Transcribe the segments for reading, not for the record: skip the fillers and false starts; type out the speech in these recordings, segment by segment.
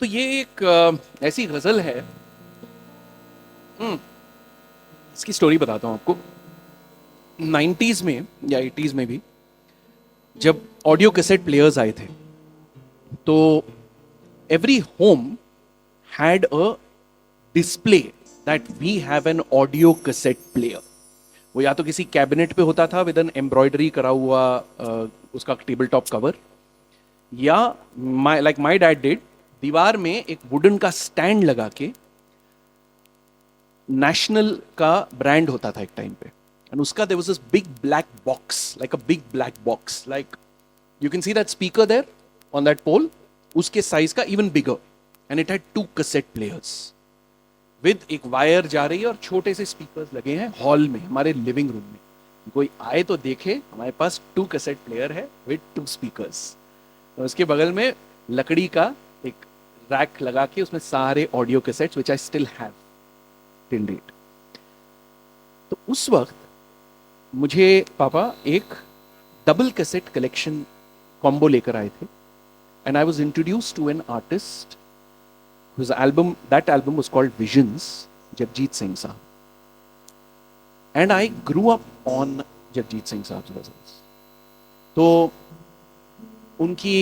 तो ये एक ऐसी गजल है। इसकी स्टोरी बताता हूँ आपको। 90s में या 80s में भी जब ऑडियो कैसेट प्लेयर्स आए थे, तो every home had a display that we have an audio cassette player. वो या तो किसी कैबिनेट पे होता था विद एन एम्ब्रॉयडरी करा हुआ उसका टेबल टॉप कवर, या माई डैड डिड, दीवार में एक वुडन का स्टैंड लगा के। नेशनल का ब्रांड होता था एक टाइम पे, एंड उसका there was this big black box, like a big black box, like you can see that speaker there on that pole, उसके साइज का even bigger, and it had two cassette players with एक wire जा रही है, और छोटे से speakers लगे हैं हॉल में, हमारे लिविंग रूम में। कोई आए तो देखे हमारे पास टू कैसेट प्लेयर है विद टू स्पीकर्स। उसके बगल में लकड़ी का एक रैक लगा के उसमें सारे audio cassettes which I still have till date. तो उस वक्त मुझे पापा एक डबल कैसेट कलेक्शन कॉम्बो लेकर आए थे, and I was introduced to an artist whose album was called Visions, Jagjit Singh Sahab. And I grew up on Jagjit Singh Sahab's ghazals. तो उनकी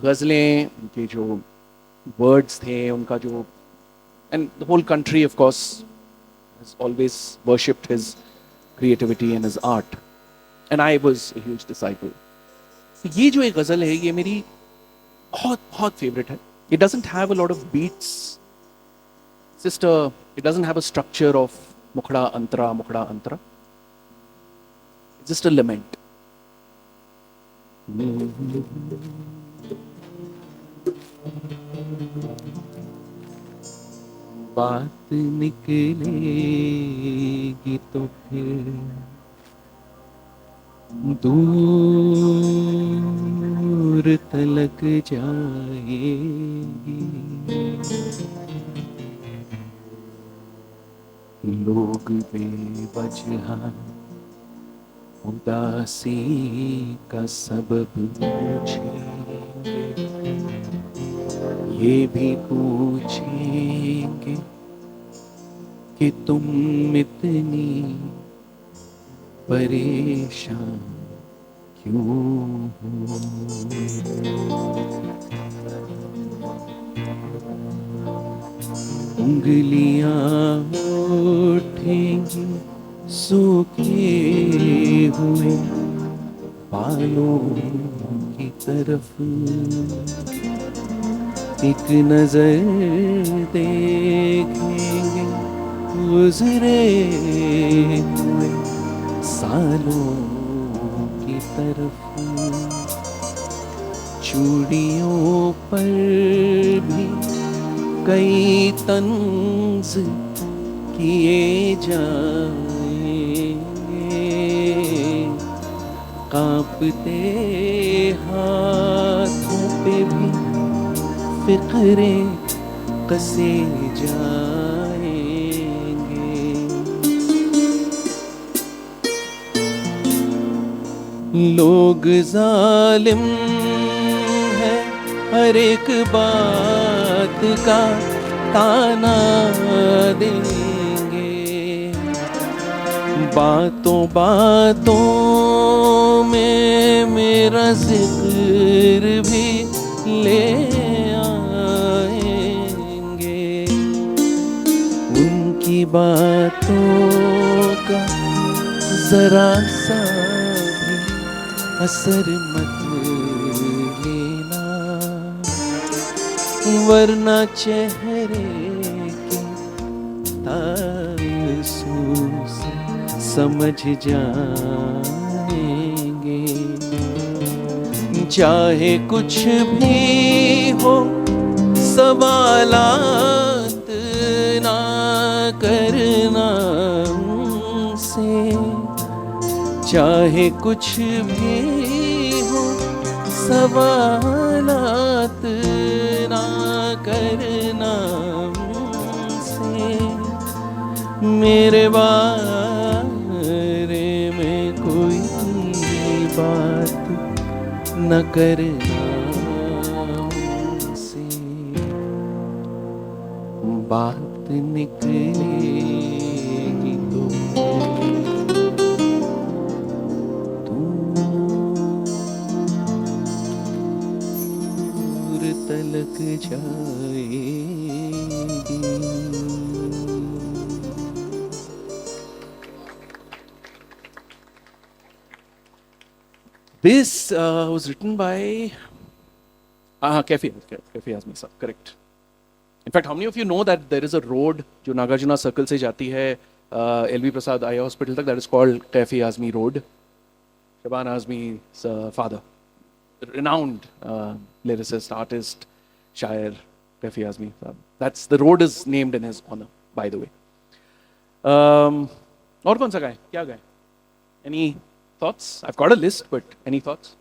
गजलें, उनके जो वर्ड्स थे, उनका जो, and the whole country of course has always worshipped his creativity and his art, and I was a huge disciple. ये जो एक गजल है, ये मेरी बहुत बहुत फेवरेट है. It doesn't have a lot of beats. It doesn't have a structure of mukhda antara, mukhda antara. It's just a lament. बात निकलेगी तो फिर दूर तलक जाएगी, लोग बेवजह उदासी का सबब पूछेंगे, ये भी पूछेंगे कि तुम इतनी परेशान क्यों हो। उंगलियां उठेंगी सूखे हुए बालों की तरफ, एक नजर देखेंगे गुजरे हुए सालों की तरफ। चूड़ियों पर भी कई तंज किए जाएंगे, कांपते हाथों पे भी फिक्रे कसे जाएंगे। लोग जालिम है, हर एक बात का ताना देंगे, बातों बातों में मेरा जिक्र भी ले आएंगे। उनकी बातों का जरा सा भी असर मत लेना, वरना चेहरे के तासुर से समझ जाएंगे। चाहे कुछ भी हो सवालात ना करना उनसे, चाहे कुछ भी हो सवालात ना करना उनसे, मेरे बारे में कोई बात न करना उनसे। बात निकलेगी तो दूर तलक जाएगी. This was written by Kafi Azmi sir, correct. In fact, how many of you know that there is a road जो नागार्जुना सर्कल से जाती है LV प्रसाद आई हॉस्पिटल तक, that is called Kafi Azmi Road. Shaban Azmi's father, renowned lyricist, artist, शायर Kafi Azmi. The road is named in his honor, by the way. और कौन सा गाएं? क्या गाएं? Any thoughts? I've got a list, but any thoughts?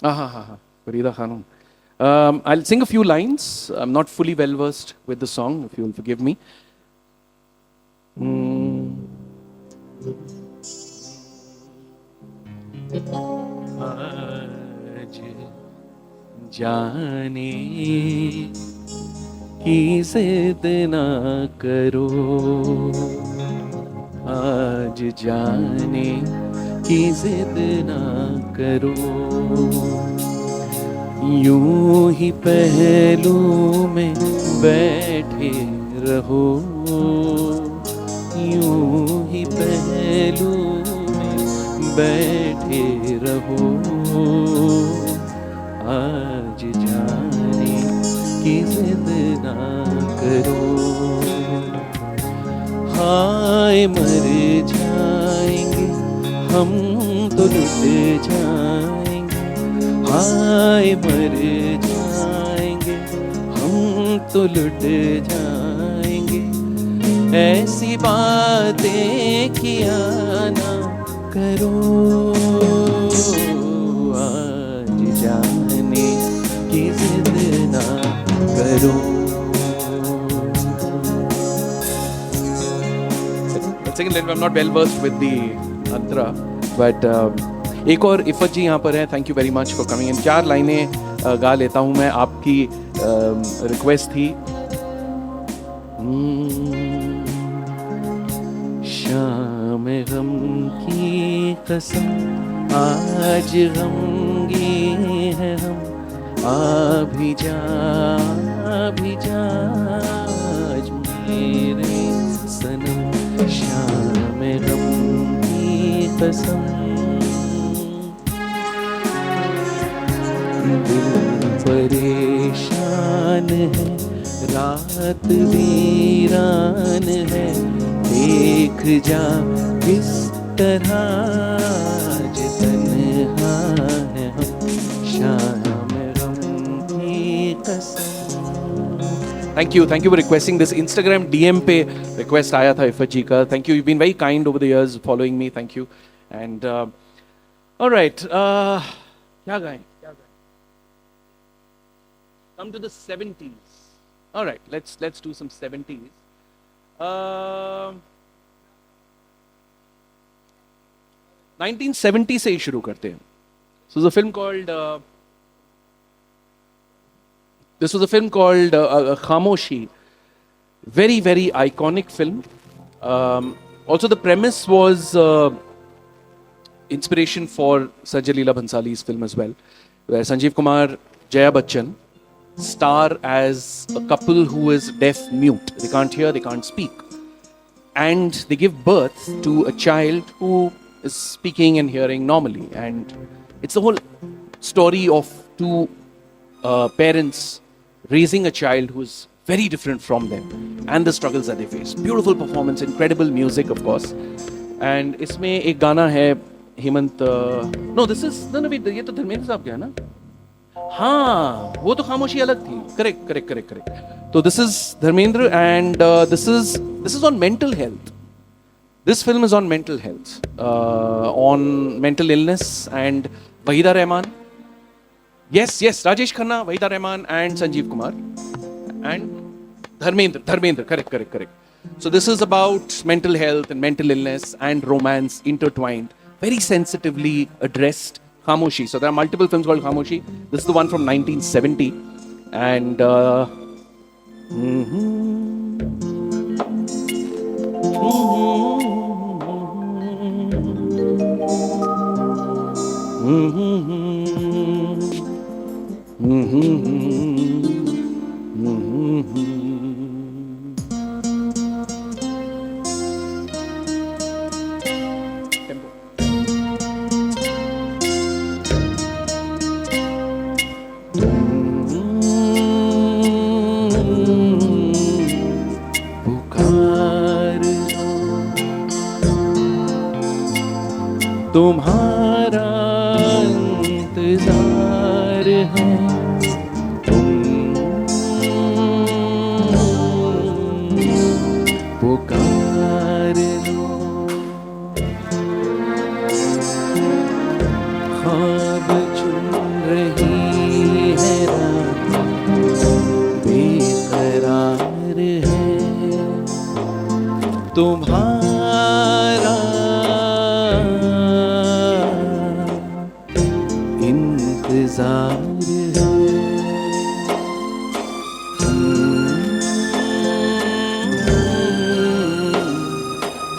Farida Khanum. I'll sing a few lines. I'm not fully well versed with the song, if you'll forgive me. आज जाने की जिद ना करो, आज जाने की जिद ना करो, यूं ही पहलू में बैठे रहो, यूं ही पहलू में बैठे रहो, आज जाने की जिद ना करो, हाय मर जाएंगे हम तो लुट जाएंगे, हाय मर जाएंगे हम तो लुट जाएंगे, ऐसी बातें किया ना करो, आज जाने की जिद ना करो. Second line, I'm not well versed with the Antara, but एक और इफ़त जी यहाँ पर हैं. Thank you very much for coming in. 4 लाइनें गा लेता हूँ मैं, आपकी रिक्वेस्ट थी. शाम गम की कसम आज गमगी है हम, आ भी जा आज मेरे सनम, शाम गम की कसम, दिल परेशान है रात वीरान है, देख जा किस तरह आज तन्हा है हम, शाम गम की कसम. Thank you for requesting this. Instagram DM पे request आया था इफ़त जी का. Thank you. You've been very kind over the years following me. Thank you. And all right. क्या गाएं? Come to the 70s. All right. Let's do some 70s. 1970 से ही शुरू करते हैं. So there's a film called this was a film called Khamoshi. Very, very iconic film. Also, the premise was inspiration for Sajjal Leela Bhansali's film as well, where Sanjeev Kumar, Jaya Bachchan star as a couple who is deaf-mute. They can't hear, they can't speak. And they give birth to a child who is speaking and hearing normally. And it's the whole story of two parents raising a child who is very different from them and the struggles that they face. Beautiful performance, incredible music, of course. And इसमें एक गाना है Hemant. No, this is no, ये तो धर्मेंद्र साहब का है ना? हाँ, वो तो खामोशी अलग थी. Correct. So this is Dharmendra, and this is on mental health. This film is on mental health, on mental illness, and Waheeda Rehman. Yes, Rajesh Khanna, Waheeda Rehman, and Sanjeev Kumar, and Dharmendra. Correct. So this is about mental health and mental illness and romance intertwined, very sensitively addressed. Khamoshi. So there are multiple films called Khamoshi. This is the one from 1970, and पुकार तुम्हारा इंतजार है, तुम पुकार लो। ख्वाब चुन रही है रात, बेकरार है तुम्हारा इंतजार है।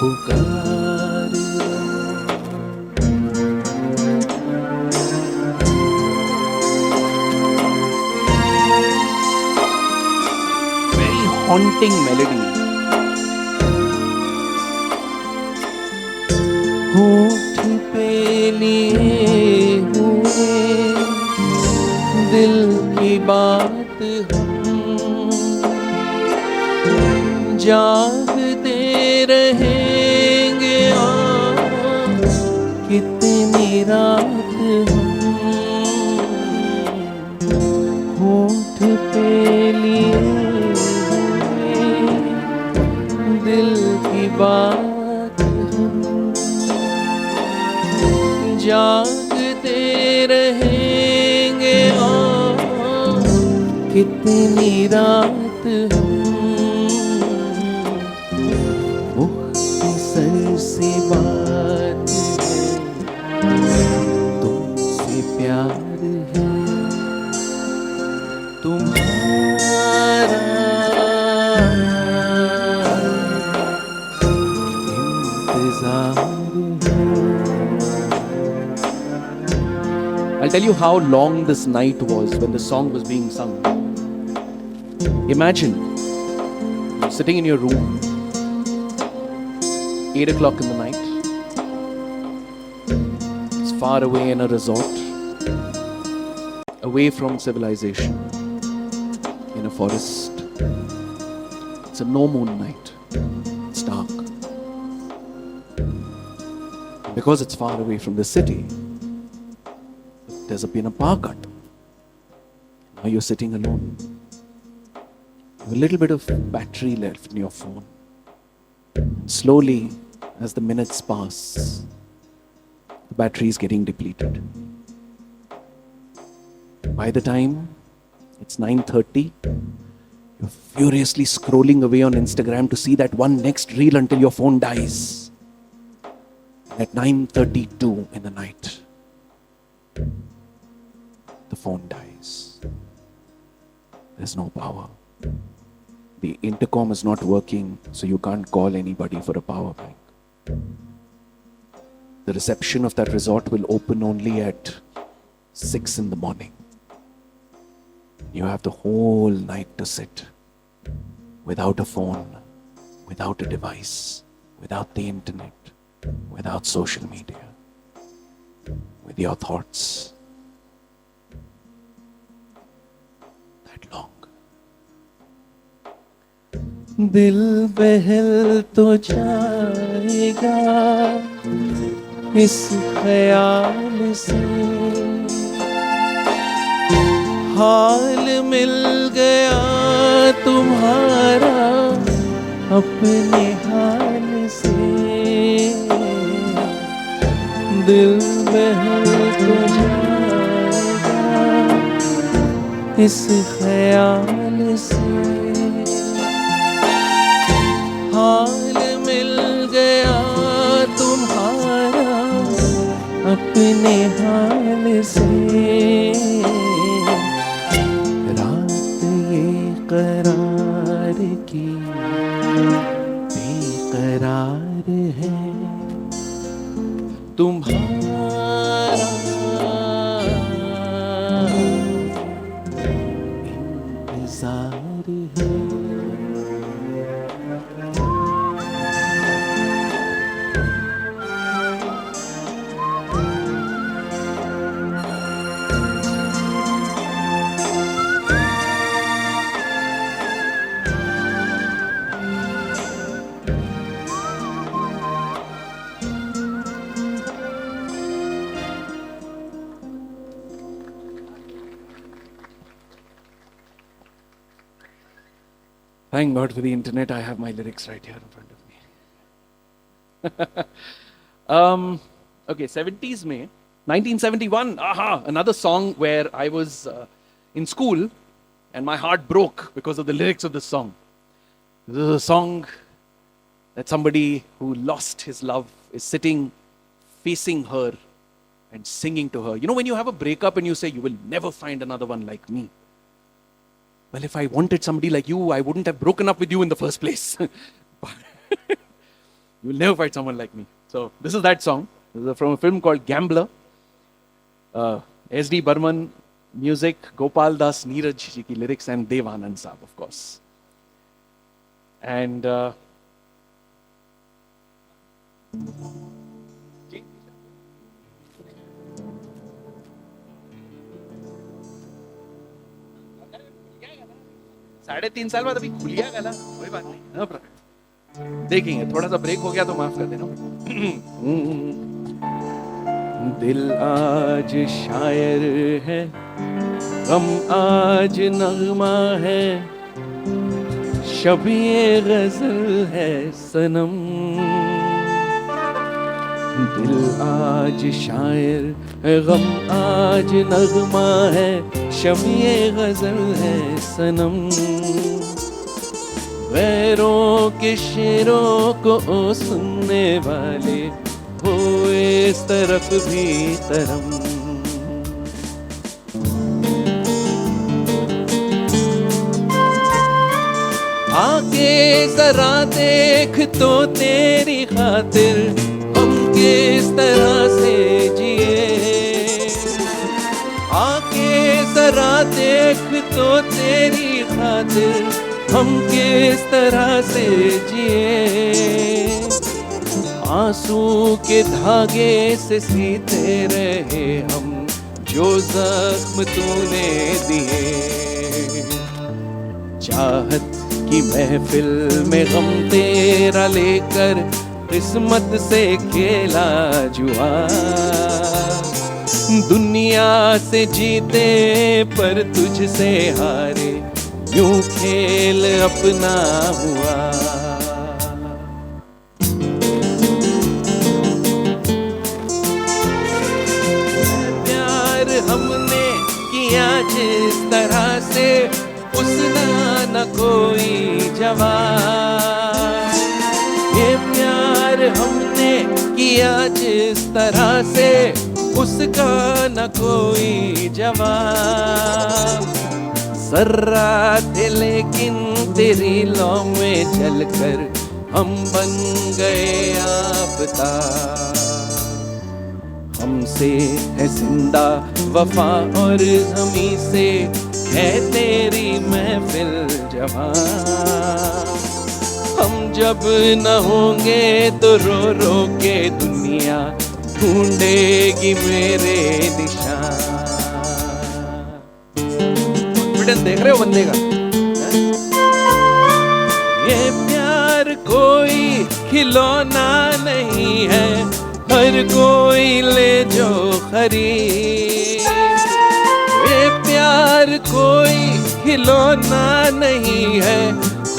पुकार very haunting melody. होठ पे लिए हुए दिल की बात हम जागते रहेंगे कितनी रात हम। होठ पे लिए हुए दिल की बात हम जागते रहेंगे कितनी रात हम। मुख्तसर सी बात है, तुमसे प्यार है, तुम्हारा इंतजार है। I'll tell you how long this night was when the song was being sung. Imagine sitting in your room, 8 o'clock in the night. It's far away in a resort, away from civilization, in a forest. It's a no moon night. It's dark. Because it's far away from the city, there's been a power cut. Now you're sitting alone. You have a little bit of battery left in your phone. Slowly, as the minutes pass, the battery is getting depleted. By the time it's 9:30, you're furiously scrolling away on Instagram to see that one next reel until your phone dies. At 9:32 in the night, the phone dies. There's no power. The intercom is not working, so you can't call anybody for a power bank. The reception of that resort will open only at 6 in the morning. You have the whole night to sit without a phone, without a device, without the internet, without social media, with your thoughts. That long. दिल बहल तो जाएगा इस ख्याल से, हाल मिल गया तुम्हारा अपने हाल से। दिल बहल तो जाएगा इस ख्याल से, हाल मिल गया तुम्हारा अपने हाल से। रात ये करार है। Thank God for the internet. I have my lyrics right here in front of me. Okay, 70s में 1971. Aha, another song where I was in school and my heart broke because of the lyrics of this song. This is a song that somebody who lost his love is sitting facing her and singing to her. You know, when you have a breakup and you say, you will never find another one like me. Well, if I wanted somebody like you, I wouldn't have broken up with you in the first place. You will never find someone like me. So this is that song. This is from a film called Gambler. S.D. Burman, music, Gopal Das Neeraj ji ki lyrics, and Dev Anand Saab, of course. And 3.5 साल बाद अभी खुल गया गला, कोई बात नहीं, no problem, देखेंगे, थोड़ा सा ब्रेक हो गया तो माफ कर देना। दिल आज शायर है, गम आज नगमा है, शब-ए गजल है सनम। दिल आज शायर है, गम आज नगमा है, शब-ए गजल है सनम। गैरों के शेरों को सुनने वाले हो इस तरफ भी तरम। आके जरा देख तो तेरी खातिर हम किस तरह से जिए। आके जरा देख तो तेरी खातिर हम किस तरह से जिए। आंसू के धागे से सीते रहे हम जो जख्म तूने दिए। चाहत की महफिल में गम तेरा लेकर किस्मत से खेला जुआ। दुनिया से जीते पर तुझसे हारे, यूं खेल अपना हुआ। प्यार हमने किया जिस तरह से उसना न कोई जवाब। ये प्यार हमने किया जिस तरह से उसका न कोई जवाब। सर्रा थे लेकिन तेरी लौ में चलकर हम बन गए आफताब। हमसे है जिंदा वफा और हमी से है तेरी महफिल जवां। हम जब न होंगे तो रो रो के दुनिया ढूंढेगी मेरे निशान। देख रहे हो बंदे का? ये प्यार कोई खिलौना नहीं है, हर कोई ले जो खरीद। ये प्यार कोई खिलौना नहीं है,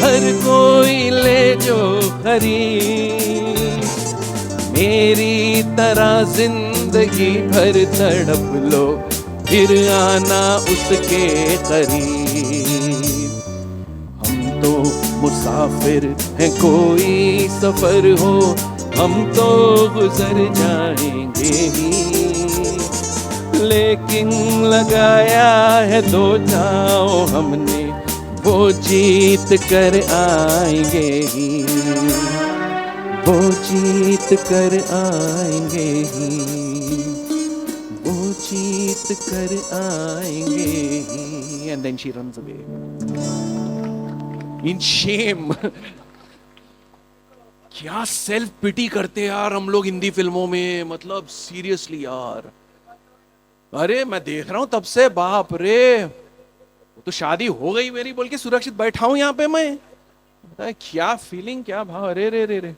हर कोई ले जो खरीद। मेरी तरह जिंदगी भर तड़प लो, फिर आना उसके करीब। हम तो मुसाफिर हैं, कोई सफर हो हम तो गुजर जाएंगे ही। लेकिन लगाया है दो दांव हमने, वो जीत कर आएंगे ही। वो जीत कर आएंगे ही, वो जीत कर आएंगे ही। And then she runs away. In Shem. क्या सेल्फ पिटी करते यार हम लोग हिंदी फिल्मों में, मतलब सीरियसली यार। अरे मैं देख रहा हूं तब से, बाप रे, वो तो शादी हो गई मेरी बोल के सुरक्षित बैठा हूं यहाँ पे मैं। पता है क्या फीलिंग, क्या भाव, अरे रे रे रे।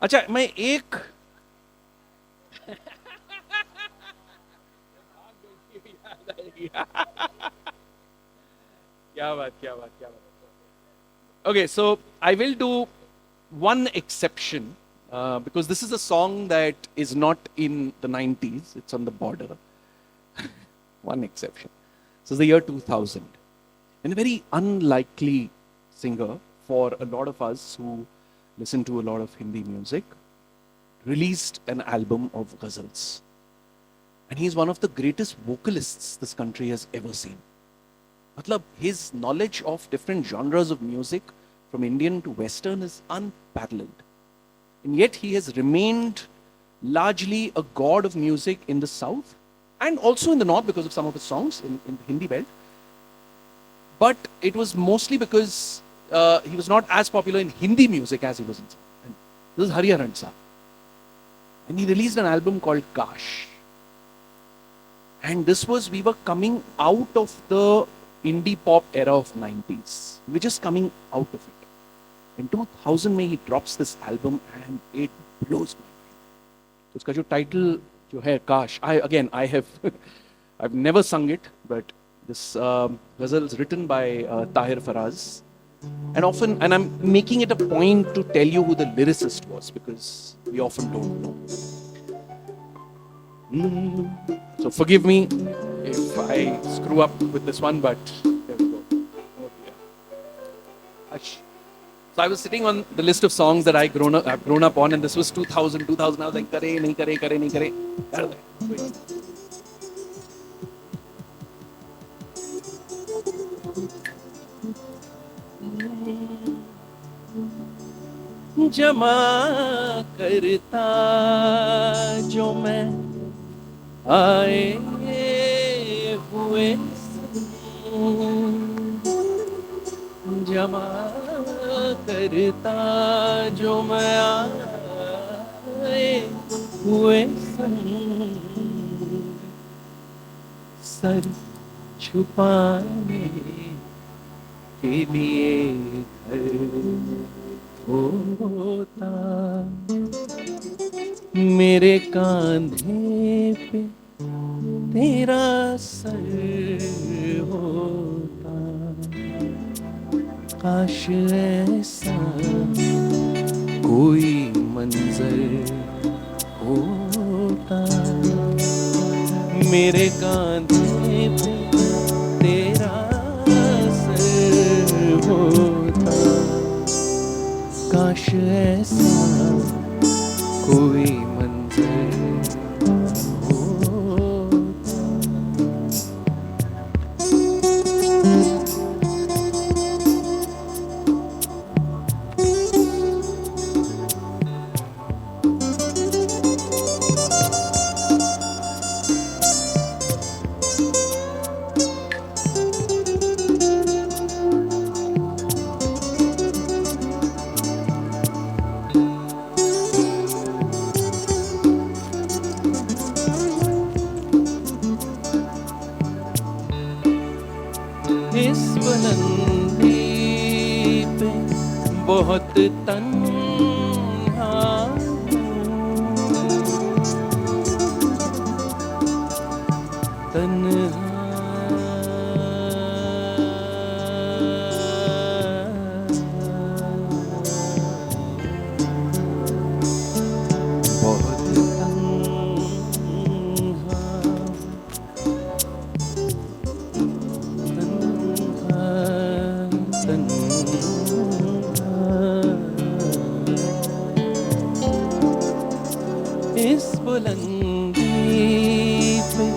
अच्छा मैं एक क्या बात, क्या बात, क्या बात। Okay, so I will do one exception because this is a song that is not in the 90s, it's on the border. One exception. So it's the year 2000. And a very unlikely singer for a lot of us who listen to a lot of Hindi music released an album of ghazals. And he's one of the greatest vocalists this country has ever seen. Matlab, his knowledge of different genres of music from Indian to Western is unparalleled. And yet he has remained largely a god of music in the South and also in the North because of some of his songs in the Hindi belt. But it was mostly because he was not as popular in Hindi music as he was in South. And this is Hariharan Saab. And he released an album called Kash. And this was, we were coming out of the indie pop era of 90s. We were just coming out of it. In 2000 में he drops this album and it blows my mind. तो उसका जो title जो है काश, I have I've never sung it, but this ghazal is written by Tahir Faraz, and I'm making it a point to tell you who the lyricist was because we often don't know. So forgive me if I screw up with this one, but there we go. Oh dear. Hush. So I was sitting on the list of songs that I've grown up on, and this was 2000. I was like, kare, nahi kare, kare, nahi kare. Kar de. जमा करता जो मैं आए हुए जमा करता जो मैं आए हुए सर छुपाने के लिए घर होता मेरे कांधे पे तेरा सर होता काश ऐसा कोई मंजर होता मेरे कांधे पे तेरा सर होता काश ऐसा कोई मंजर इस बुलंदी पे बहुत तन्हा तन्हा बहुत इस बुलंदी पे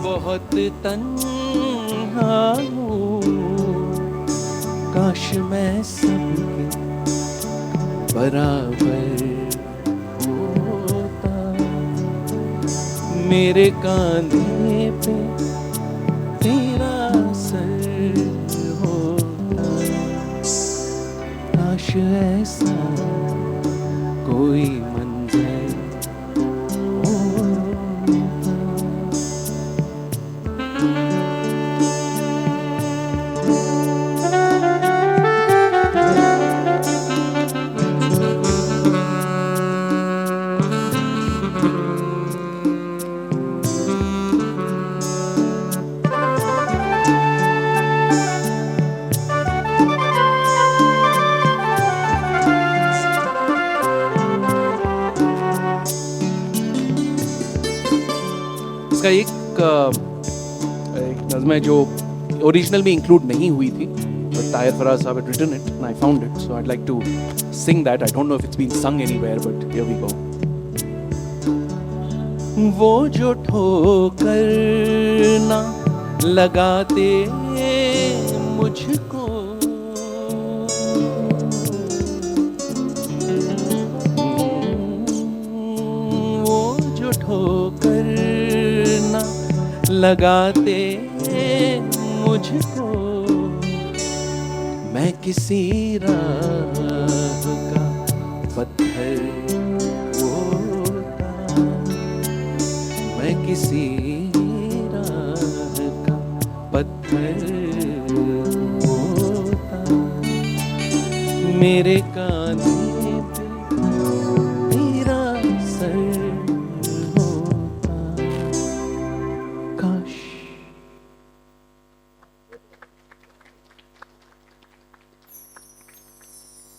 बहुत तन्हा हूँ काश मैं सबके बराबर होता मेरे कांधे पे तेरा सर होता ऐसा कोई मंजर इसका एक नज़्म है जो ओरिजिनल में इंक्लूड नहीं हुई थी, but Tahir Faraz have written it and I found it, so I'd like to sing that. I don't know if it's been sung anywhere, but here we go. वो जो ठोकर ना लगाते मुझको, वो जो ठोकर ना लगाते मुझको, मैं किसी राह का पत्थर होता, मैं किसी राह का पत्थर होता, मेरे कांधे पे तेरा सर होता, काश।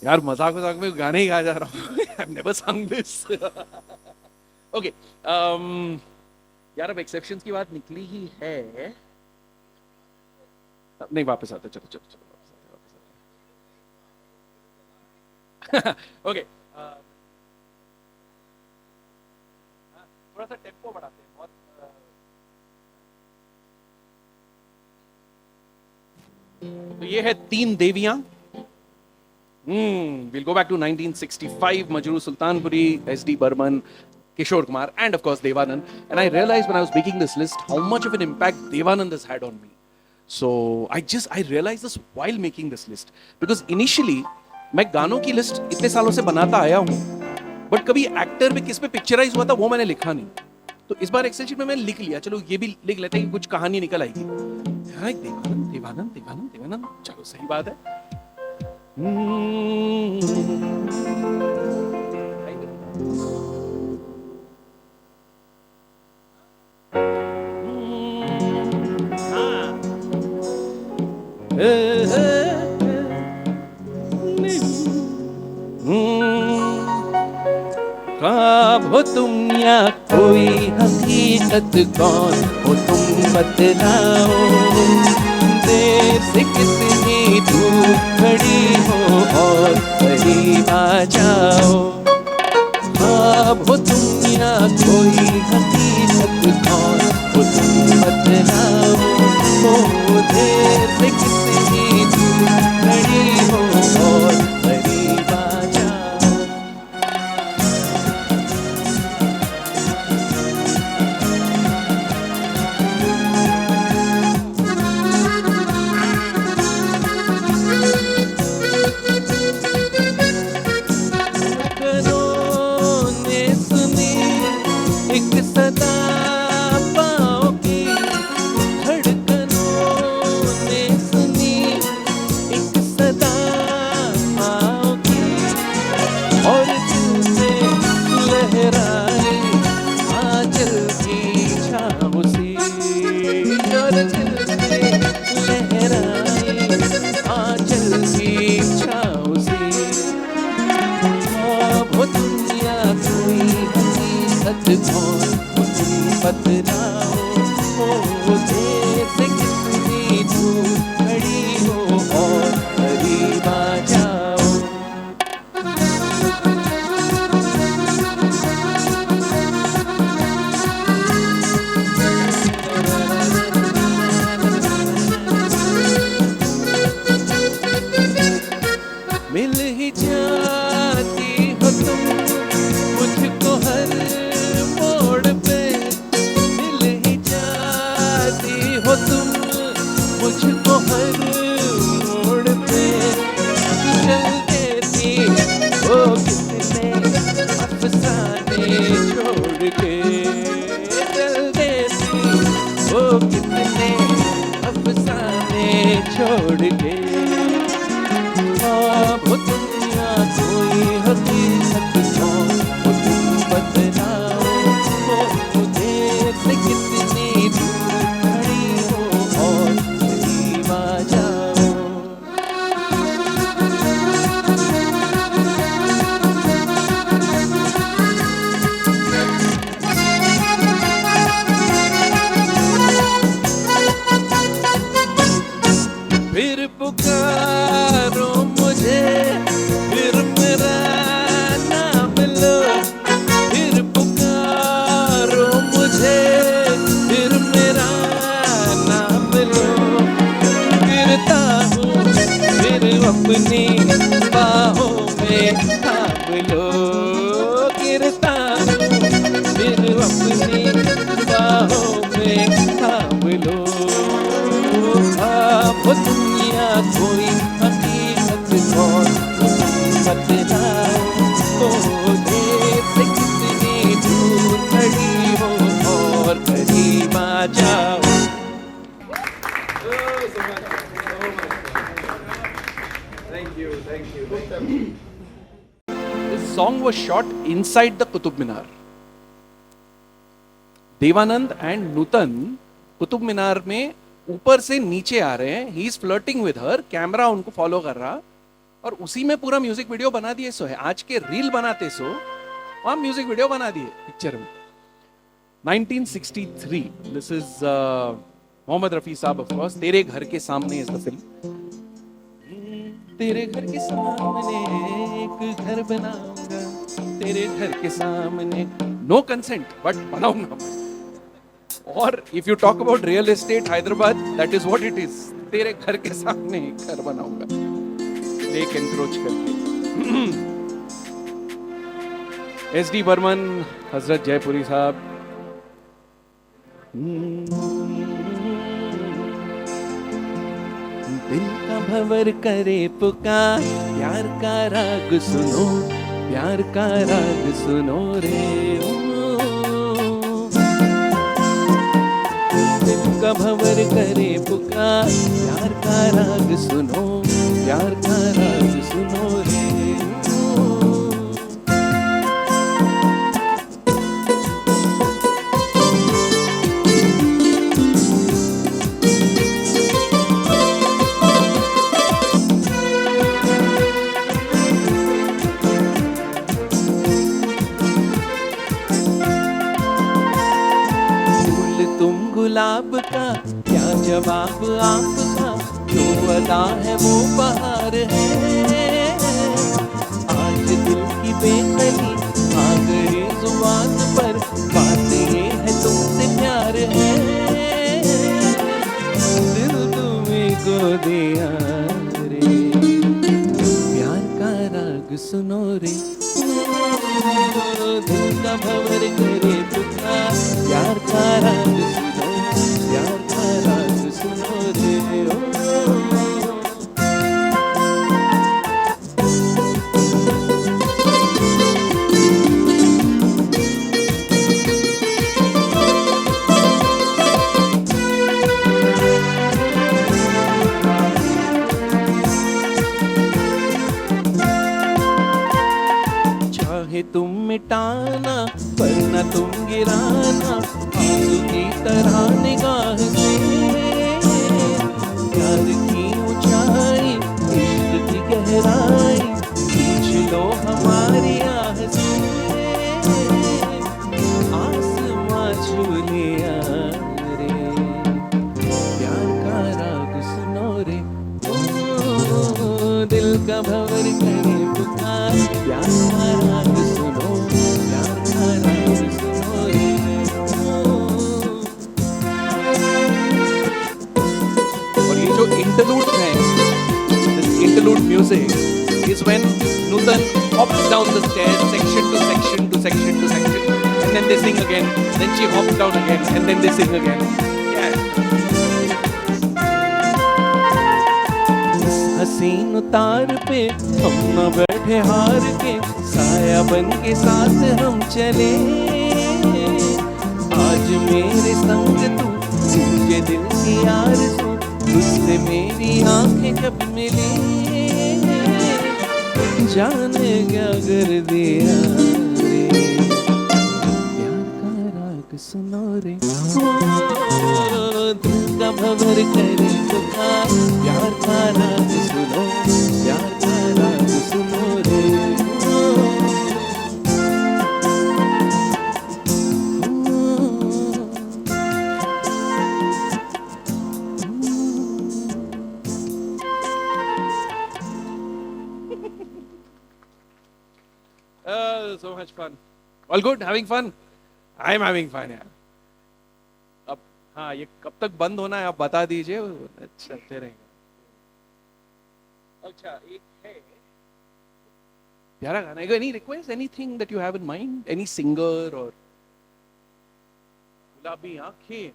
यार मजाक में गाने ही गा जा रहा हूँ। I've never sung this. Okay. यार अब एक्सेप्शंस की बात निकली ही है, नहीं वापस आते, चलो चलो चलो वापस आते। ओके, थोड़ा सा टेम्पो बढ़ाते हैं, बहुत तो ये है तीन देवियां। We'll go back to 1965, Majrooh Sultanpuri, S.D. Burman, Kishore Kumar, and of course Devanand. And I realized when I was making this list how much of an impact Devanand has had on me. So I realized this while making this list, because initially मैं गानों की list इतने सालों से बनाता आया हूँ, but कभी एक्टर पे किस पे पिक्चराइज हुआ था वो मैंने लिखा नहीं। तो इस बार एक्सेल शीट में मैंने लिख लिया, चलो ये भी लिख लेते हैं कि कुछ कहानी निकल आएगी। देवानंद देवानंद देवानंद देवानंद, चलो सही बात है। ख्वाब हो तुम या कोई हकीकत, कौन हो तुम बतलाओ, देर से कितनी दूर खड़ी हो और करीब आ जाओ। ख्वाब हो तुम या कोई हकीकत, कौन हो तुम बतलाओ, देर से कितनी दूर खड़ी हो और करीब आ जाओ। मुझको हर मोड़ पे चल देती छोड़ के। वो दुनिया कोई हकीकत हो, वो तुम बतलाओ, वो मुझे से कितनी दूर खड़ी हो और करीब आ जाओ। फिर पुकारो मुझे, फिर मेरा नाम लो, फिर पुकारो मुझे, फिर मेरा नाम लो। गिरता हूँ फिर अपनी बाहों में थाम लो, गिरता हूँ फिर अपनी बाहों में थाम लो। वो दुनिया कोई हकीकत और बतलाओ, वो देर से कितनी दूर खड़ी हो और करीब आ जाओ। This song was shot inside the Qutub Minar. Dev Anand and Nutan Qutub Minar में ऊपर से नीचे आ रहे हैं, he is flirting with her, camera उनको फॉलो कर रहा, और उसी में पूरा म्यूजिक वीडियो बना दिए। सो है आज के रील बनाते सो वहां म्यूजिक वीडियो बना दिए पिक्चर में। 1963, दिस इज मोहम्मद रफी साहब ऑफ कोर्स। तेरे घर के सामने इज द फिल्म। तेरे घर के सामने एक घर बनाऊंगा, तेरे घर के सामने, नो कंसेंट बट बनाऊंगा। और if you talk about real estate Hyderabad, that is what it is. तेरे घर के सामने एक घर बनाऊंगा, लेक एनक्रोच करके। एस.डी. बर्मन, हजरत जयपुरी साहब। दिल का भंवर करे पुकार, प्यार का राग सुनो, प्यार का राग सुनो रे। दिल का भंवर करे पुकार, प्यार का राग सुनो, प्यार का राग सुनो रे। गुलाब का क्या जवाब आपका, जो अदा है वो बहार है। आज दिल की बेकली आ गई जुबान पर, बात ये है तुमसे प्यार है। दिल तुम्हें को दिया रे, प्यार का राग सुनो रे। दिल का भंवर करे पुकार, प्यार का राग सुनो, प्यार का राग सुनो रे। चाहे तुम मिटाना पर न तुम गिराना, आंसू की तरह निगाह से। प्यार की ऊंचाई, इश्क की गहराई, खींच लो हमारी आह से। आसमां छू लिया रे, प्यार का राग सुनो रे। ओ दिल का भंवर करे पुकार, प्यार का राग सुनो, प्यार का राग सुनो रे। जो interlude है, this interlude music is when Nutan hops down the stairs, section to section to section to section, and then they sing again. Then she hops down again, and then they sing again. Yeah. इस हसीन तार पे हम न बैठे हार के, साया बन के साथ हम चले। आज मेरे संग तू, तुझे दिल की आरज़ू, तुझसे मेरी जाने क्या कर दिया रे, प्यार का राग सुनो रे, दिल का भंवर करे पुकार, प्यार का राग सुनो, प्यार का राग सुनो रे। So much fun. All good? Having fun? I'm having fun, यार. अब हाँ, ये कब तक बंद होना है आप बता दीजिए, चलते रहेंगे. अच्छा, एक है प्यारा गाना. Any request? Anything that you have in mind? Any singer or गुलाबी आंखें?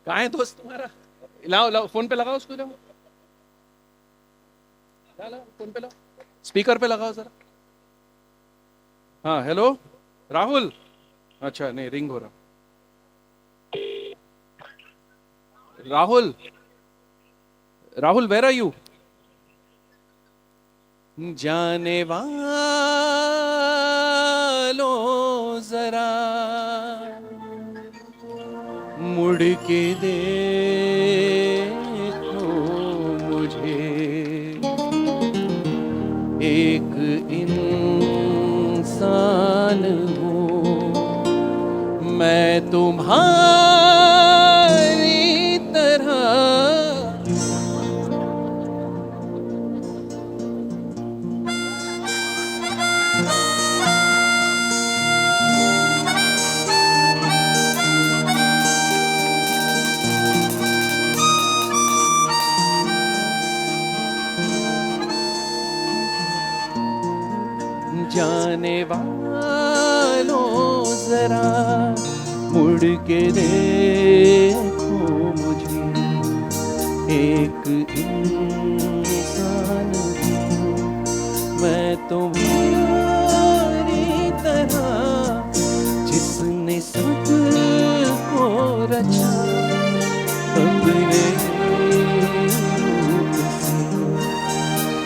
कहाँ है दोस्त तुम्हारा? लाओ लाओ, फोन पे लगाओ उसको, लाओ लाओ, फोन पे लाओ, स्पीकर पे लगाओ जरा. हाँ, हेलो राहुल. अच्छा, नहीं, रिंग हो रहा. Rahul, Rahul, where are you? जाने वालों जरा मुड़ के देखो मुझे, एक इंसान हूँ मैं तुम्हारी तरह. जाने वालों जरा मुड़ के देखो मुझे, एक इंसान हूँ मैं तुम्हारी तरह, जिसने सबको रचा अपने रूप से,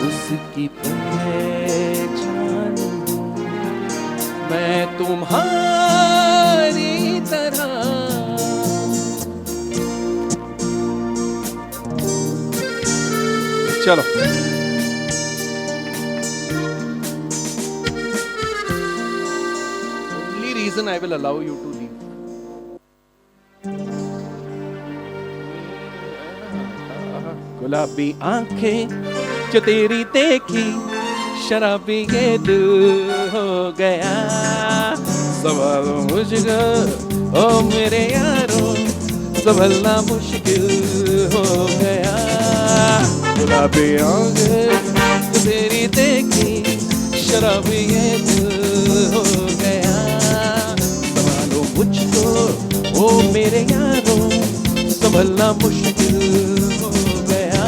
उसकी पहचान मैं तुम्हारी तरह. चलो, only reason I will allow you to leave. गुलाबी आंखें जो तेरी देखी, शराबी ये दिल हो गया, संभालो मुझको ओ मेरे यारों, संभलना मुश्किल हो गया. गुलाबी आंखें जो तेरी देखी, शराबी ये दिल हो गया, संभालो मुझको ओ मेरे यारों, संभलना मुश्किल हो गया.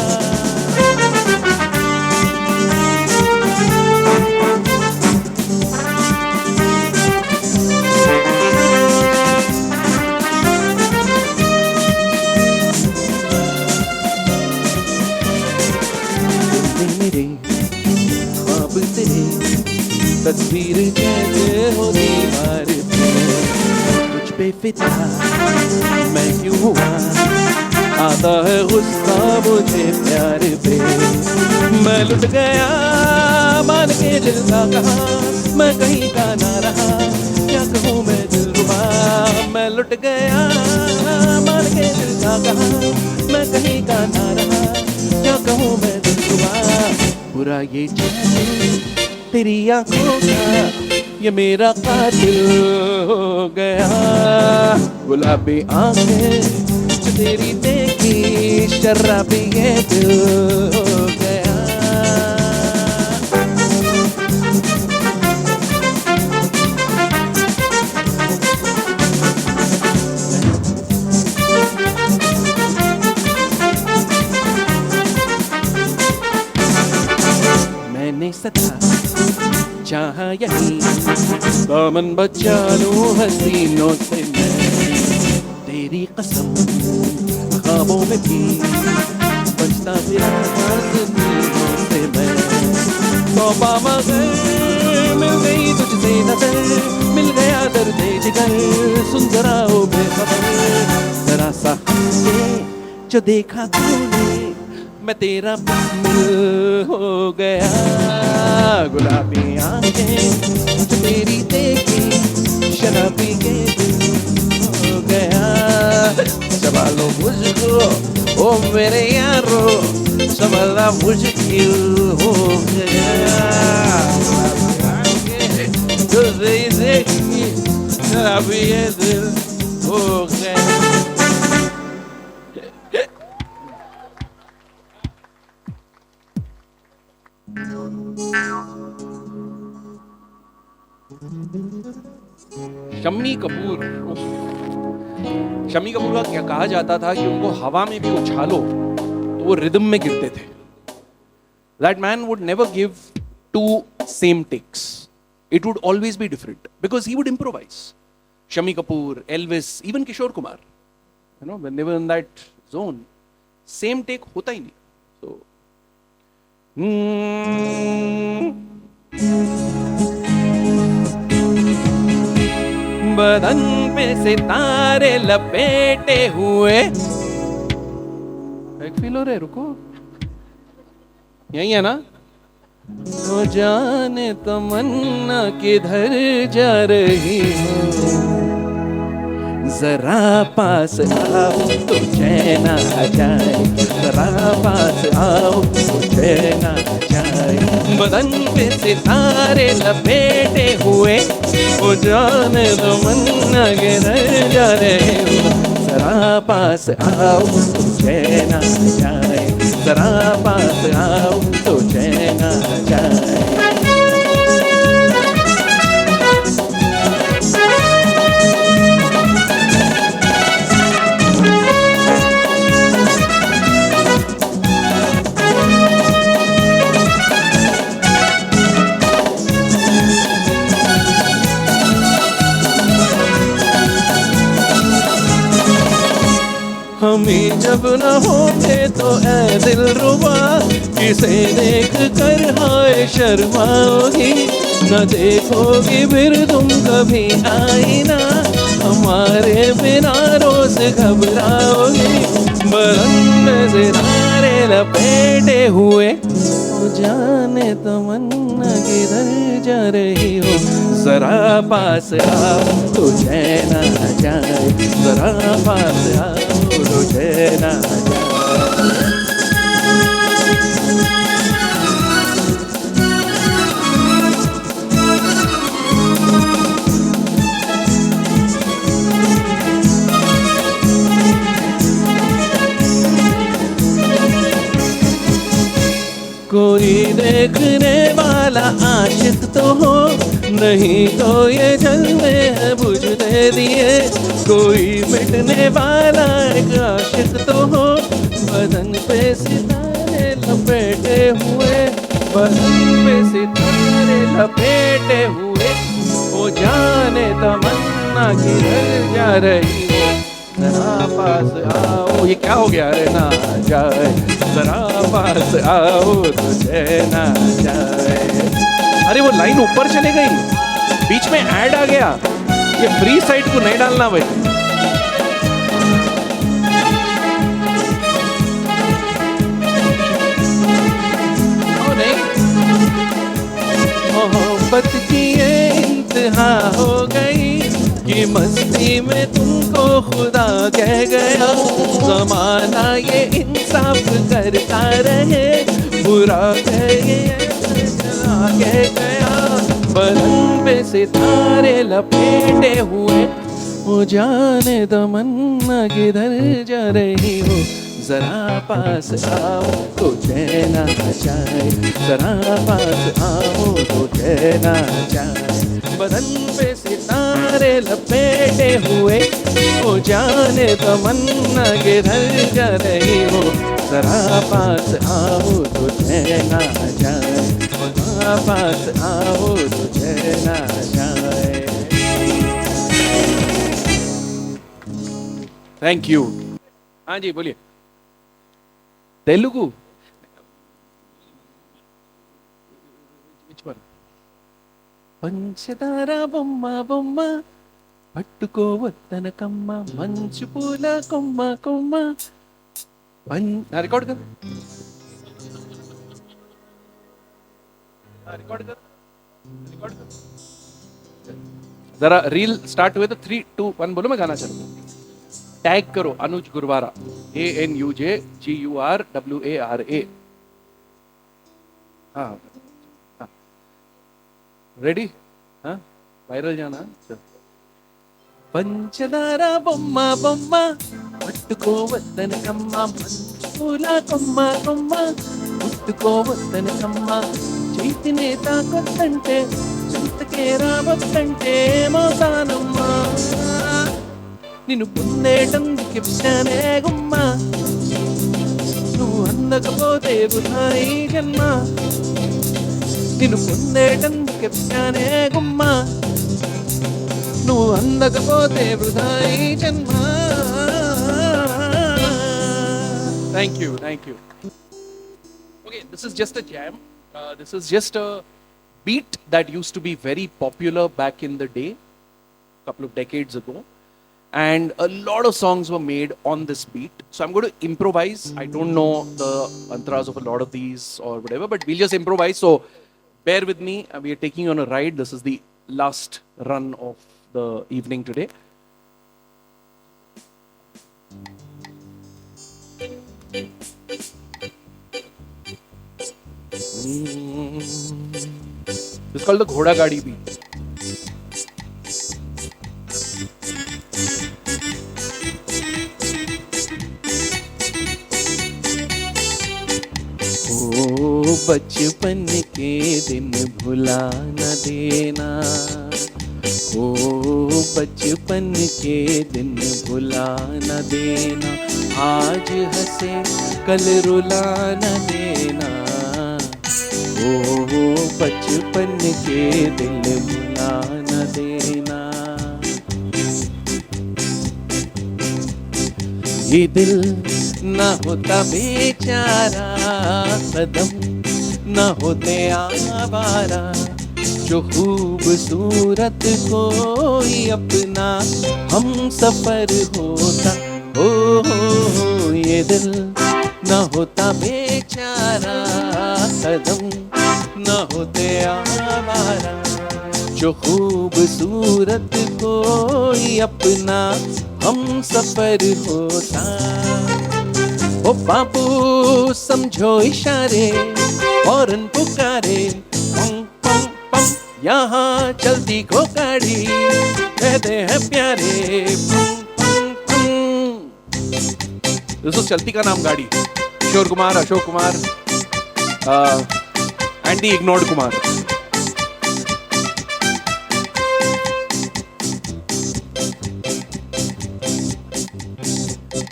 तस्वीर जैसे हो दीवार पे, तुझ पे फिदा मैं क्यों हुआ, आता है गुस्सा मुझे प्यार पे. मैं लुट गया मान के दिल का कहा, मैं कहीं का ना रहा, क्या कहूँ मैं दिलरुबा. मैं लुट गया मान के दिल का कहा, मैं कहीं का ना रहा, क्या कहूँ मैं दिलरुबा. बुरा ये जाने तेरी आंखों का, ये मेरा कातिल हो गया. गुलाबी आंखें जो तेरी देखी, शराबी ये दिल हो गया. मैंने सदा चाहा यही, दामन बचा लूं हसीनों से मैं, तेरी कसम ख्वाबों में भी बचता फिरा हसीनों से मैं. सौंपा मगर मिल गई तुझसे नजर, मिल गया दर्द जिगर, सुन जरा ओ बेखबर, जरा सा ये जो देखा तूने, मैं तेरा बिस्मिल हो गया, गुलाबी आंखें जो तेरी देखी, शराबी के दिल हो गया, संभालो मुझको ओ मेरे यारो, संभाला मुश्किल हो गया, जो देखी शराबी के दिल हो गया। शम्मी कपूर, शम्मी कपूर का क्या कहा जाता था कि उनको हवा में भी उछालो तो वो रिदम में गिरते थे। That man would never give two same takes. It would always be different because he would improvise. Shami Kapoor, Elvis, even Kishore Kumar, you know, when they were in that zone, same take hota hi nahi. So, बदन पे सितारे लपेटे हुए, एक feel हो रहा है, रुको, यही है ना? ओ जाने तमन्ना किधर जा रही हो, जरा पास आओ तो चैन आ जाए, जरा पास आओ तो चैन आ जाए, बदन पे सितारे लपेटे हुए, ओ जाने तमन्ना किधर जा रही हो, जरा पास आओ तो चैन आ जाए, जरा पास आओ तो चैन आ जाए। हमें जब न होते तो ऐ दिल रुबा, किसे देख कर हाय शर्माओगी, न देखोगी फिर तुम कभी आईना, हमारे बिना रोज घबराओगी, बदन में सितारे लपेटे हुए, ओ जाने तमन्ना किधर जा रही हो, जरा पास आओ तो चैन आ जाए, जरा पास आओ तो चैन आ जाए। कोई देखने वाला आशिक तो हो, नहीं तो ये जलवे हैं बुझने दिए, कोई मिटने वाला एक आशिक तो हो, बदन पे सितारे लपेटे हुए, बदन पे सितारे लपेटे हुए, ओ जाने तमन्ना किधर जा रही हो, जरा पास आओ, ये क्या हो गया रे ना जाए, जरा पास आओ तो चैन आ जाए। अरे वो लाइन ऊपर चले गई, बीच में ऐड आ गया, ये फ्री साइड को नहीं डालना भाई। मोहब्बत की ये इंतहा हो गई कि मस्ती में तुमको खुदा कह गया, ज़माना ये इंसाफ करता रहे, बुरा कहे चला कह गया, बदन पे सितारे लपेटे हुए, ओ जाने तमन्ना किधर जा रही हो, जरा पास आओ तो चैन आ जाए, जरा पास आओ तो चैन आ जाए, बदन पे सितारे लपेटे हुए, ओ जाने तमन्ना किधर जा रही हो, जरा पास आओ तो चैन आ जाए, जरा पास आओ तो चैन आ जाए। Thank you. हाँ जी बोलिए। तेलुगु పంచదార బొమ్మ బొమ్మ పట్టుకోవద్దనకమ్మ మంచు పూల కొమ్మ కొమ్మ रिकॉर्ड कर रिकॉर्ड कर रिकॉर्ड कर जरा रील स्टार्ट हुए तो 3 2 1 बोलो मैं गाना चलू टैग करो अनुज गुरवारा ANUJGURWARA हाँ हाँ रेडी हाँ वायरल जाना चल పంచదార బొమ్మ బొమ్మ పట్టుకోవద్దనకమ్మ మంచుల కొమ్మ కొమ్మ ముట్టుకోవద్దనకమ్మ చేతినే తాకొద్దంటే చింతకే రావద్దంటే మోతానమ్మా నిన్ను పొందేటందుకు పిచ్చానే గుమ్మ నువ్వు అందకపోతే వృధా ఈ జన్మ నిన్ను పొందేటందుకు పిచ్చానే గుమ్మ నువ్వు అందకపోతే వృధా ఈ జన్మ thank you okay this is just a jam this is just a beat that used to be very popular back in the day couple of decades ago and a lot of songs were made on this beat so I'm going to improvise I don't know the mantras of a lot of these or whatever but we'll just improvise so bear with me we are taking on a ride this is the last run of the evening today. It's called the Ghoda Gadi beat. ओ बचपन के दिन भुला न देना ओ बचपन के दिन भुला न देना आज हंसे कल रुला न देना ओ बचपन के दिन भुला न देना ये दिल न होता बेचारा कदम न होते आवारा जो खूबसूरत कोई अपना हम सफर होता हो ये दिल न होता बेचारा कदम न होते आवारा जो खूबसूरत कोई अपना हम सफर होता ओ बाबू समझो इशारे फौरन पुकारे यहाँ चलती को गाड़ी कहते हैं प्यारे दोस्तों चलती Ka Naam Gaadi Kishore Kumar Ashok Kumar and the ignored Kumar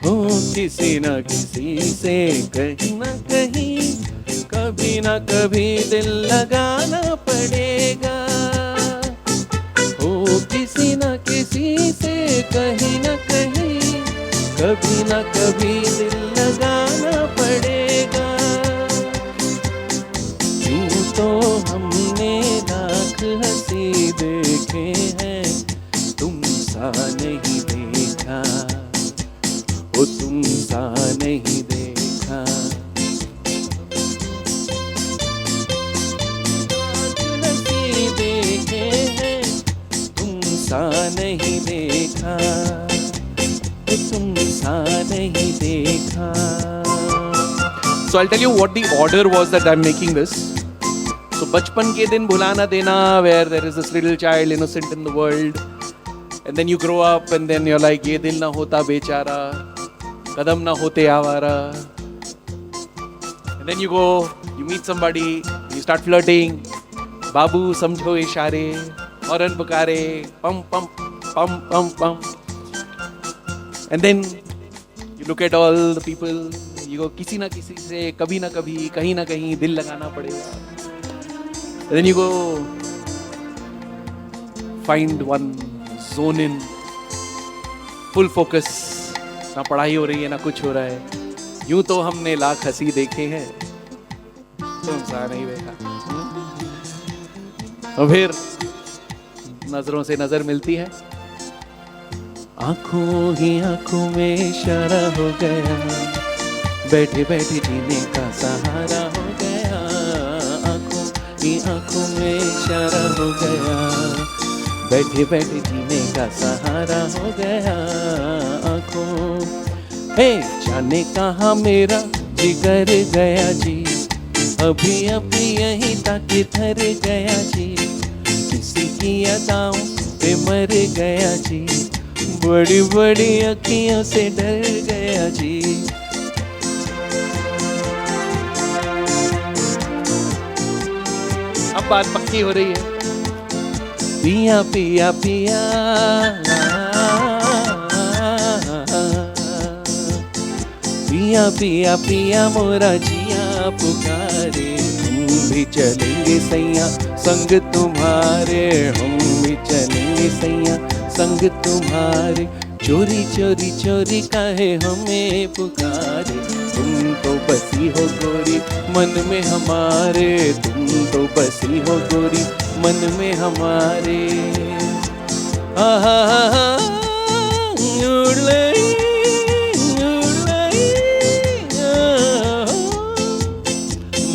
हो किसी न किसी से कहीं न कहीं कभी न कभी दिल लगाना पड़ेगा हो किसी न किसी से कहीं न कहीं कभी न कभी दिल लगाना पड़ेगा यूं तो हमने लाख हंसी देखे हैं तुम सा नहीं देखा ओ तुम सा नहीं देखा सा नहीं देखा तुम सा नहीं देखा So I'll tell you what the order was that I'm making this. So बचपन के दिन भुला ना देना where there is this little child innocent in the world and then you grow up and then you're like ये दिल ना होता बेचारा कदम ना होते आवारा and then you go you meet somebody you start flirting बाबू समझो इशारे हॉर्न पुकारे पम पम पम पम पम and then you look at all the people you go किसी ना किसी से कभी ना कभी कहीं ना कहीं दिल लगाना पड़ेगा and then you go find one zone in full focus ना पढ़ाई हो रही है ना कुछ हो रहा है यूं तो हमने लाख हंसी देखे हैं तुम सा नहीं देखा और फिर नजरों से नजर मिलती है, आंखों ही आंखों में इशारा हो गया, बैठे बैठे जीने का सहारा हो गया, आंखों ही आंखों में इशारा हो गया, बैठे बैठे जीने का सहारा हो गया, आंखों हे जाने कहाँ मेरा जिगर गया जी, अभी अभी यहीं तक थर गया जी, किसी की अदाओं पे मर गया जी, बड़ी बड़ी अखियों से डर गया जी। अब बात पक्की हो रही है, पिया पिया पिया पिया पिया पिया मोरा जिया पुकारे, हम भी चलेंगे सैया संग तुम्हारे, हम भी चलेंगे सैया संग तुम्हारे, चोरी चोरी चोरी काहे हमें पुकारे, तुम तो बसी हो गोरी मन में हमारे, तुम तो बसी हो गोरी मन में हमारे, आहा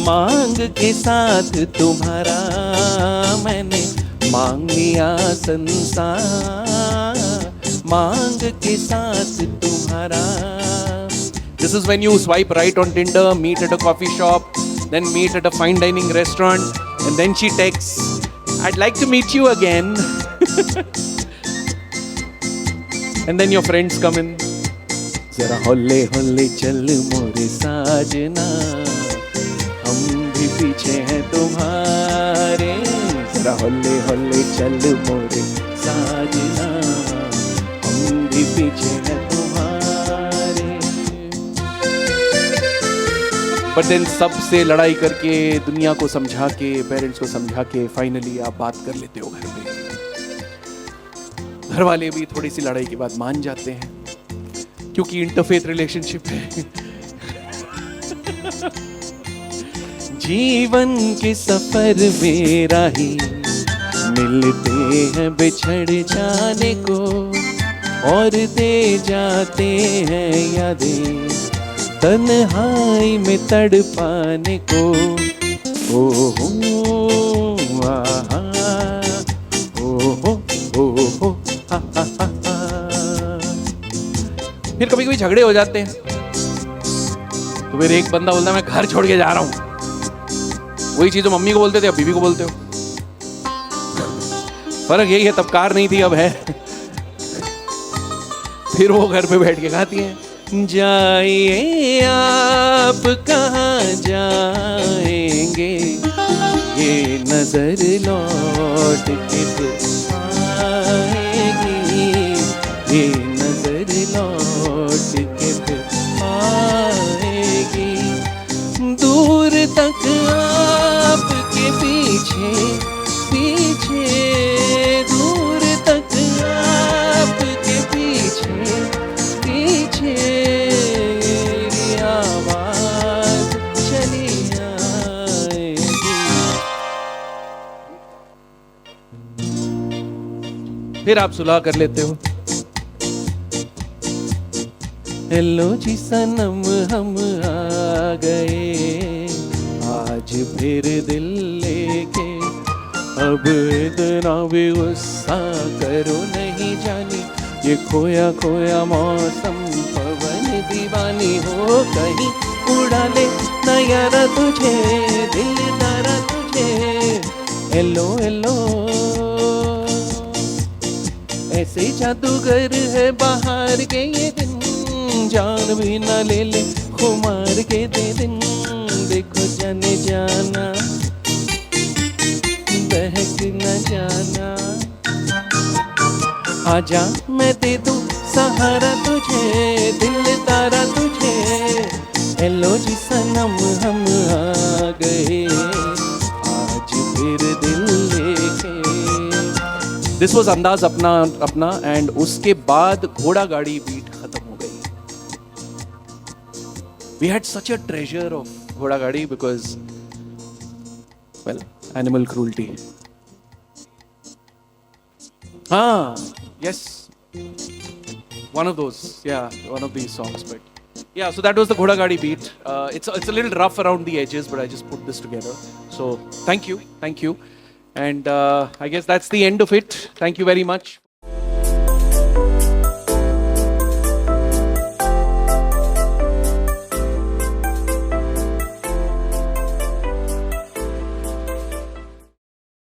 मांग के साथ तुम्हारा मैंने मांग लिया संसार, मांग के साथ तुम्हारा. This is when you swipe right on Tinder, meet at a coffee shop, then meet at a fine dining restaurant, and then she texts, I'd like to meet you again. And then your friends come in. जरा होले होले चल मोरे साजना, हम भी पीछे हैं तुम्हारे, जरा होले होले चल मोरे साजना, हम भी पीछे हैं तुम्हारे. बट देन सबसे लड़ाई करके, दुनिया को समझा के, पेरेंट्स को समझा के फाइनली आप बात कर लेते हो घर पे. घर वाले भी थोड़ी सी लड़ाई के बाद मान जाते हैं, क्योंकि इंटरफेथ रिलेशनशिप है. जीवन के सफर में राही मिलते हैं बिछड़ जाने को, और दे जाते हैं यादें तन्हाई में तड़पाने को. ओ हो आहा, ओ हो हा हा हा. फिर कभी कभी झगड़े हो जाते हैं, तो फिर एक बंदा बोलता है मैं घर छोड़ के जा रहा हूं. वही चीज जो मम्मी को बोलते थे अब बीवी को बोलते हो. फर्क यही है, तब कार नहीं थी अब है. फिर वो घर पे बैठ के गाती हैं, जाइए आप कहाँ जाएंगे, ये नजर लौट के फिर आएगी, ये नजर लौट के फिर आएगी. दूर तक आपके पीछे पीछे, दूर तक आपके पीछे पीछे, आवाज चली आएगी. फिर आप सुलह कर लेते हो. हेलो जी सनम हम आ गए, आज फिर दिल लेके, अब इतना भी गुस्सा करो नहीं जानी, ये खोया खोया मौसम पवन दीवानी हो कहीं उड़ा ले नयारा तुझे, दिल तारा तुझे. हेलो हेलो ऐसे जादूगर है बाहर के ये दिन, जान भी न ले ले खुमार के दे दिन. देखो जाने जाना बहक न जाना, आजा मैं दे दूं सहारा तुझे, दिल तारा तुझे. हेलो जी सनम हम आ गए, आज फिर दिल लेके. दिस वाज अंदाज अपना एंड उसके बाद घोड़ा गाड़ी बीट खत्म हो गई. We had such a treasure of घोड़ा गाड़ी because, well, animal cruelty. Ah, yes. One of those. Yeah, one of these songs. But yeah, so that was the Ghoda Gadi beat. It's a little rough around the edges, but I just put this together. So thank you. And I guess that's the end of it. Thank you very much.